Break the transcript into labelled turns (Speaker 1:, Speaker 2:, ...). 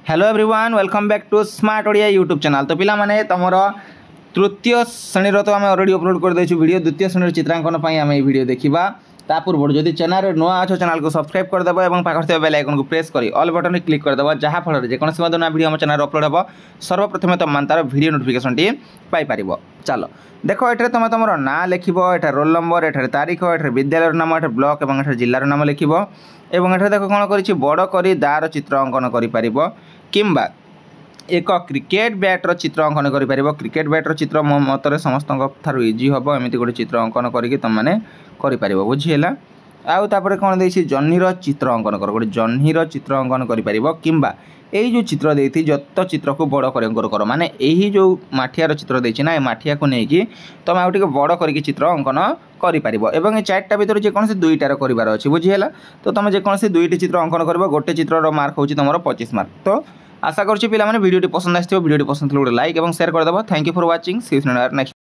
Speaker 1: Hello everyone welcome back to smart Odia YouTube channel. तो पिला माने तमर तृतीय श्रेणी तो आम अलरेडी अपलोड कर देछु वीडियो। द्वितीय श्रेणी चित्रांकन आम ये वीडियो देखा ता पूर्व जदि चैनल नुआ अच्छो चैनल को सब्सक्राइब करदेव और पाखे बेल आइकन को प्रेस कर ऑल बटन में क्लिक करदेव जहाँफल जेकोसी नया वीडियो आम चैनल अपलोड हो सर्वप्रथम तुम मान तार वीडियो नोटिफिकेशन टी पाइपर। चलो देख ये तुम तुम ना लिख एठार रोल नंबर एठार तारीख एठार विद्यालय नाम एठार ब्लॉक और एठार जिलार नाम लिख एठार देख कौन कर बड़ कर दार चित्र अंकन कर किंबा एक क्रिकेट बैटर चित्र अंकन कर क्रिकेट बैटर चित्र मो मतरे समस्त इजी हम एमती गोटे चित्र अंकन करके तुम मैंने कर बुझीला। आउे कौन दे जह्नीर चित्र अंकन कर गोटे जह्नीर चित्र अंकन कर यही जो चित्र देती जत चित्र को बड़ कर माने यही जो माठियार चित्र देती ना माठिया को लेकिन तुम आउ बड़ कर चित्र अंकन कर चार्टा भितर जेकोसी दुईटार करार अच्छे बुझीला। तो तुम जेकोसी दुईटी चित्र अंकन कर गोटे चित्र मार्क हो तुम 25 मार्क। तो आशा करुँच पे भिडियो पसंद आसो भिडियो पसंद गोटे लाइक और शेयर करदेव। Thank you for watching see you next.